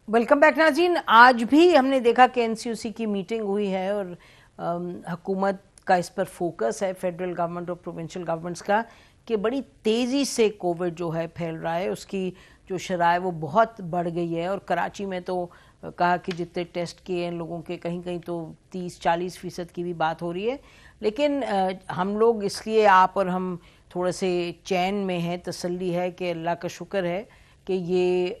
Welcome back नाज़रीन। आज भी हमने देखा कि एनसीयूसी की मीटिंग हुई है और हुकूमत का इस पर फोकस है, फेडरल गवर्नमेंट और प्रोविंशियल गवर्नमेंट्स का, कि बड़ी तेज़ी से कोविड जो है फैल रहा है, उसकी जो शरह है वो बहुत बढ़ गई है। और कराची में तो कहा कि जितने टेस्ट किए हैं लोगों के, कहीं कहीं तो 30-40% की भी बात हो रही है। लेकिन हम लोग इसलिए, आप और हम थोड़े से चैन में हैं, तसल्ली है कि अल्लाह का शुक्र है कि ये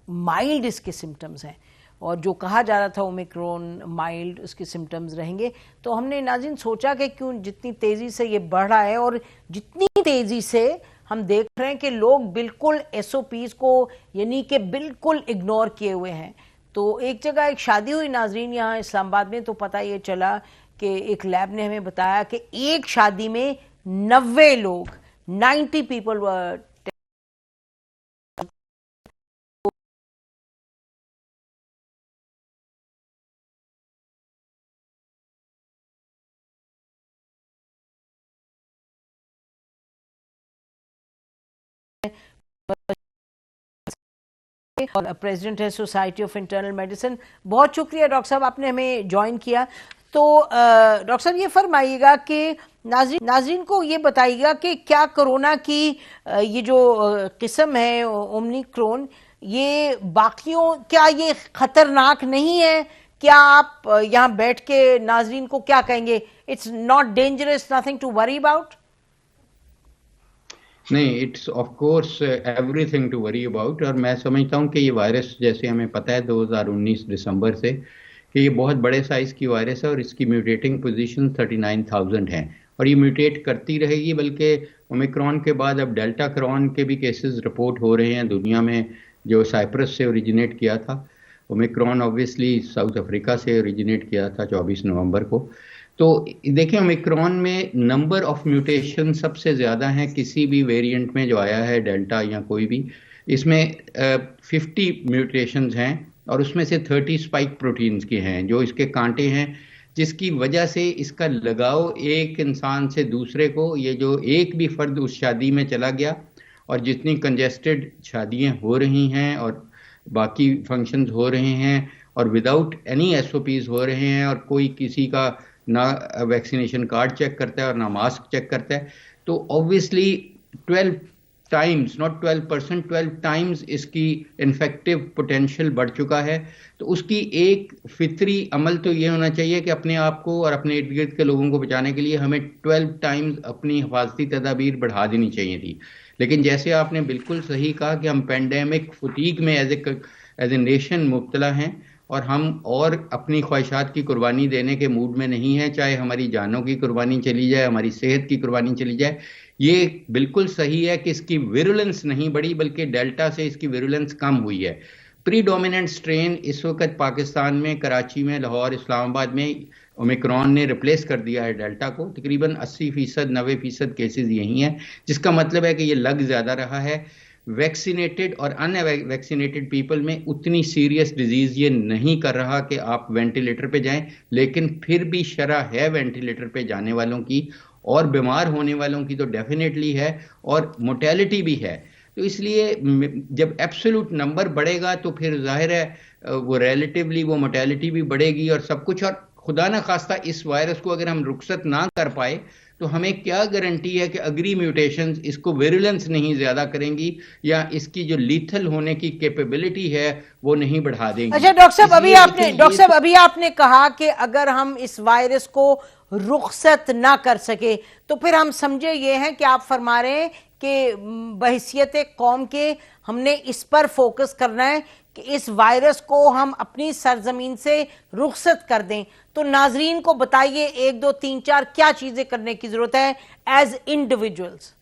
माइल्ड इसके सिम्टम्स हैं, और जो कहा जा रहा था ओमिक्रॉन माइल्ड उसके सिम्टम्स रहेंगे। तो हमने नाज़रीन सोचा कि क्यों जितनी तेज़ी से ये बढ़ रहा है और जितनी तेज़ी से हम देख रहे हैं कि लोग बिल्कुल एसओपीज़ को यानी कि बिल्कुल इग्नोर किए हुए हैं। तो एक जगह एक शादी हुई नाज़रीन यहाँ इस्लामाबाद में, तो पता ये चला कि एक लैब ने हमें बताया कि एक शादी में 90 लोग 90 पीपल वर और प्रेसिडेंट है सोसाइटी ऑफ इंटरनल मेडिसिन। बहुत शुक्रिया डॉक्टर साहब, आपने हमें ज्वाइन किया। तो डॉक्टर साहब ये फरमाइएगा कि नाज़रीन को ये बताइएगा कि क्या कोरोना की ये जो किस्म है ओमिक्रॉन, ये बाकियों, क्या ये खतरनाक नहीं है? क्या आप यहाँ बैठ के नाज़रीन को क्या कहेंगे? It's not dangerous, nothing to worry about? नहीं, it's of course everything to worry about. और मैं समझता हूँ कि ये वायरस, जैसे हमें पता है 2019 दिसंबर से, कि ये बहुत बड़े साइज की वायरस है और इसकी म्यूटेटिंग पोजीशन 39,000 हैं और ये म्यूटेट करती रहेगी। बल्कि ओमिक्रॉन के बाद अब डेल्टा क्रॉन के भी केसेस रिपोर्ट हो रहे हैं दुनिया में, जो साइप्रस से ओरिजिनेट किया था। ओमिक्रॉन ऑब्वियसली साउथ अफ्रीका से ओरिजिनेट किया था 24 नवंबर को। तो देखें, ओमिक्रॉन में नंबर ऑफ म्यूटेशन सबसे ज़्यादा हैं किसी भी वेरिएंट में जो आया है, डेल्टा या कोई भी। इसमें 50 म्यूटेशंस हैं और उसमें से 30 स्पाइक प्रोटीन्स के हैं जो इसके कांटे हैं, जिसकी वजह से इसका लगाव एक इंसान से दूसरे को, ये जो एक भी फर्द उस शादी में चला गया और जितनी कंजेस्टेड शादियां हो रही हैं और बाकी फंक्शंस हो रहे हैं और विदाउट एनी एसओपीज हो रहे हैं, और कोई किसी का ना वैक्सीनेशन कार्ड चेक करता है और ना मास्क चेक करता है, तो ऑब्वियसली 12 टाइम्स, नॉट 12%, 12 टाइम्स इसकी इन्फेक्टिव पोटेंशियल बढ़ चुका है। तो उसकी एक फितरी अमल तो ये होना चाहिए कि अपने आप को और अपने इर्द गिर्द के लोगों को बचाने के लिए हमें 12 टाइम्स अपनी हिफाजती तदाबीर बढ़ा देनी चाहिए थी। लेकिन जैसे आपने बिल्कुल सही कहा कि हम पेंडेमिक फटीग में एज ए नेशन मुब्तला हैं और हम और अपनी ख्वाहिशात की कुर्बानी देने के मूड में नहीं है, चाहे हमारी जानों की कुर्बानी चली जाए, हमारी सेहत की कुर्बानी चली जाए। ये बिल्कुल सही है कि इसकी विरुलेंस नहीं बढ़ी, बल्कि डेल्टा से इसकी विरुलेंस कम हुई है। प्रीडोमिनेंट स्ट्रेन इस वक्त पाकिस्तान में, कराची में, लाहौर, इस्लामाबाद में ओमिक्रॉन ने रिप्लेस कर दिया है डेल्टा को। तकरीबन 80%, 90% केसेस यही हैं, जिसका मतलब है कि ये लग ज़्यादा रहा है। वैक्सीनेटेड और अनवैक्सीनेटेड पीपल में उतनी सीरियस डिजीज ये नहीं कर रहा कि आप वेंटिलेटर पे जाएं, लेकिन फिर भी शरह है वेंटिलेटर पे जाने वालों की, और बीमार होने वालों की तो डेफिनेटली है, और मोर्टेलिटी भी है। तो इसलिए जब एब्सोल्यूट नंबर बढ़ेगा तो फिर जाहिर है वो रिलेटिवली वो मोर्टेलिटी भी बढ़ेगी और सब कुछ। और खुदा ना खास्ता इस वायरस को अगर हम रुखसत ना कर पाए तो हमें क्या गारंटी है कि अगली म्यूटेशंस इसको विरुलेंस नहीं ज्यादा करेंगी या इसकी जो लीथल होने की कैपेबिलिटी है वो नहीं बढ़ा देंगी। अच्छा डॉक्टर साहब अभी आपने कहा कि अगर हम इस वायरस को रुखसत ना कर सके, तो फिर हम समझे ये हैं कि आप फरमा रहे हैं कि बहैसियत कौम के हमने इस पर फोकस करना है कि इस वायरस को हम अपनी सरजमीन से रुखसत कर दें। तो नाजरीन को बताइए 1, 2, 3, 4 क्या चीजें करने की जरूरत है एज इंडिविजुअल्स।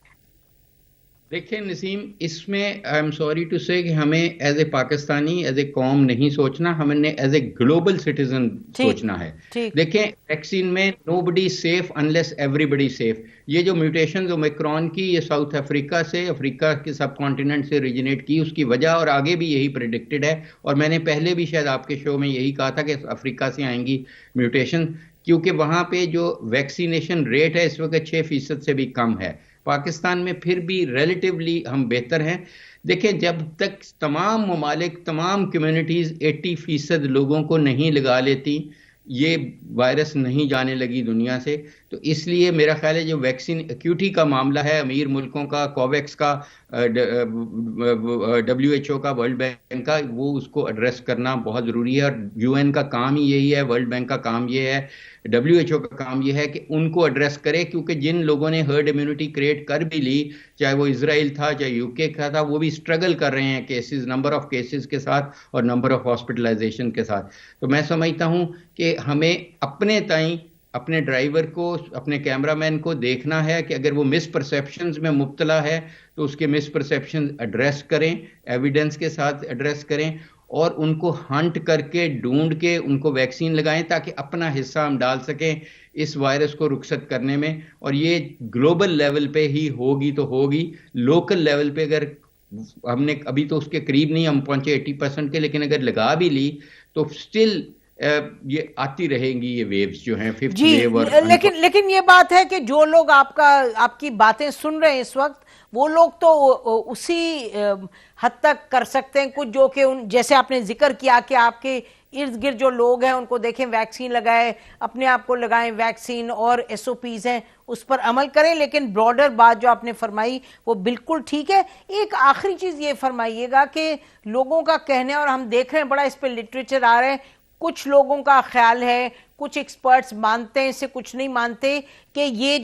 देखिए नसीम, इसमें आई एम सॉरी टू से कि हमें as a Pakistani, as a कौम नहीं सोचना, हमें एज ए ग्लोबल सिटीजन सोचना है। देखें, वैक्सीन में nobody safe unless everybody safe. ये जो म्यूटेशन ओमिक्रॉन की, ये साउथ अफ्रीका से, अफ्रीका के सब कॉन्टिनेंट से ओरिजिनेट की, उसकी वजह और आगे भी यही प्रेडिक्टेड है। और मैंने पहले भी शायद आपके शो में यही कहा था कि अफ्रीका से आएंगी म्यूटेशन, क्योंकि वहां पे जो वैक्सीनेशन रेट है इस वक्त 6% से भी कम है। पाकिस्तान में फिर भी रिलेटिवली हम बेहतर हैं। دیکھیں جب تک تمام ممالک تمام کمیونٹیز 80% لوگوں کو نہیں لگا لیتی یہ وائرس نہیں جانے لگی دنیا سے. تو اس لیے میرا خیال ہے جو ویکسین ایکیوٹی کا معاملہ ہے امیر ملکوں کا کوویکس کا WHO کا ورلڈ بینک کا وہ اس کو ایڈریس کرنا بہت ضروری ہے. اور UN کا کام ہی یہی ہے, ورلڈ بینک کا کام یہ ہے, WHO کا کام یہ ہے کہ ان کو ایڈریس کرے, کیونکہ جن لوگوں نے ہرڈ امیونٹی کریٹ کر بھی لی, چاہے وہ اسرائیل تھا چاہے UK کا تھا, وہ بھی اسٹرگل کر رہے ہیں کیسز, نمبر آف کیسز کے ساتھ اور نمبر آف ہاسپٹلائزیشن کے ساتھ. تو میں سمجھتا ہوں کہ ہمیں اپنے تائیں اپنے ڈرائیور کو, اپنے کیمرہ مین کو دیکھنا ہے کہ اگر وہ مس پرسیپشنز میں مبتلا ہے تو اس کے مس پرسیپشن ایڈریس کریں, ایویڈنس کے ساتھ ایڈریس کریں, اور ان کو ہنٹ کر کے ڈھونڈ کے ان کو ویکسین لگائیں تاکہ اپنا حصہ ہم ڈال سکیں اس وائرس کو رخصت کرنے میں. اور یہ گلوبل لیول پہ ہی ہوگی تو ہوگی, لوکل لیول پہ اگر ہم نے ابھی تو اس کے قریب نہیں ہم پہنچے 80% کے, لیکن اگر لگا بھی لی تو سٹل یہ آتی رہیں گی یہ ویوز جو ہیں, ففتھ ویو. اور لیکن یہ بات ہے کہ جو لوگ آپ کی باتیں سن رہے ہیں اس وقت, وہ لوگ تو اسی حد تک کر سکتے ہیں کچھ جو کہ جیسے آپ نے ذکر کیا کہ آپ کے ارد گرد جو لوگ ہیں ان کو دیکھیں ویکسین لگائیں, اپنے آپ کو لگائیں ویکسین, اور SOPs ہیں اس پر عمل کریں. لیکن براڈر بات جو آپ نے فرمائی وہ بالکل ٹھیک ہے. ایک آخری چیز یہ فرمائیے گا کہ لوگوں کا کہنا ہے, اور ہم دیکھ رہے ہیں بڑا اس پہ لٹریچر آ رہے ہیں, کچھ لوگوں کا خیال ہے, کچھ ایکسپرٹس مانتے ہیں, اسے کچھ نہیں مانتے, کہ یہ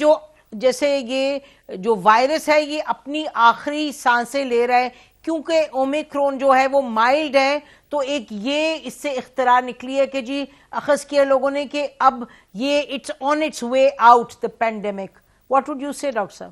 جیسے یہ جو وائرس ہے یہ اپنی آخری سانسیں لے رہا ہے کیونکہ اومیکرون جو ہے وہ مائلڈ ہے. تو ایک یہ اس سے اختراع نکلی ہے کہ جی اخذ کیا لوگوں نے کہ اب یہ it's on its way out the pandemic. What would you say doctor صاحب؟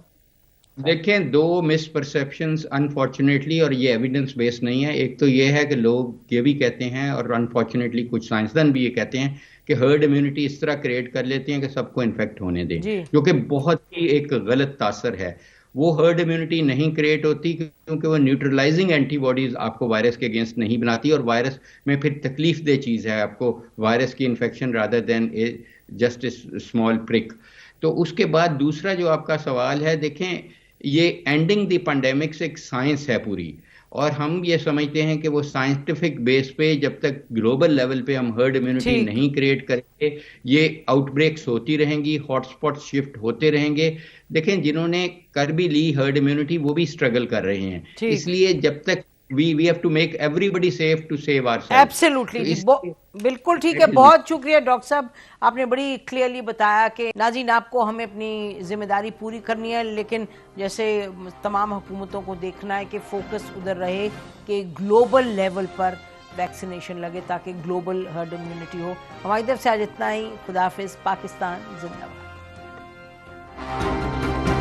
دیکھیں دو مس پرسیپشنز انفارچونیٹلی, اور یہ ایویڈنس بیس نہیں ہے. ایک تو یہ ہے کہ لوگ یہ بھی کہتے ہیں, اور انفارچونیٹلی کچھ سائنسدان بھی یہ کہتے ہیں کہ ہرڈ امیونٹی اس طرح کریٹ کر لیتے ہیں کہ سب کو انفیکٹ ہونے دیں, جو کہ بہت ہی ایک غلط تاثر ہے. وہ ہرڈ امیونٹی نہیں کریٹ ہوتی کیونکہ وہ نیوٹرلائزنگ اینٹی باڈیز آپ کو وائرس کے اگینسٹ نہیں بناتی, اور وائرس میں پھر تکلیف دہ چیز ہے آپ کو وائرس کی infection rather than just a small پرک. تو اس کے بعد دوسرا جو آپ کا سوال ہے, دیکھیں یہ اینڈنگ دی پینڈیمکس ایک سائنس ہے پوری, اور ہم یہ سمجھتے ہیں کہ وہ سائنٹیفک بیس پہ جب تک گلوبل لیول پہ ہم ہرڈ امیونٹی نہیں کریٹ کریں گے یہ آؤٹ بریکس ہوتی رہیں گی, ہاٹ اسپاٹ شفٹ ہوتے رہیں گے. دیکھیں جنہوں نے کر بھی لی ہرڈ امیونٹی وہ بھی اسٹرگل کر رہے ہیں, اس لیے جب تک we have to make everybody safe to save ourselves. Absolutely. بالکل ٹھیک ہے. بہت شکریہ ڈاکٹر صاحب, آپ نے بڑی کلیئرلی بتایا کہ ناظرین آپ کو ہمیں اپنی ذمہ داری پوری کرنی ہے, لیکن جیسے تمام حکومتوں کو دیکھنا ہے کہ فوکس ادھر رہے کہ گلوبل لیول پر ویکسینیشن لگے تاکہ گلوبل ہرڈ امیونٹی ہو. ہماری طرف سے آج اتنا ہی. خدا حافظ. پاکستان زندہ باد.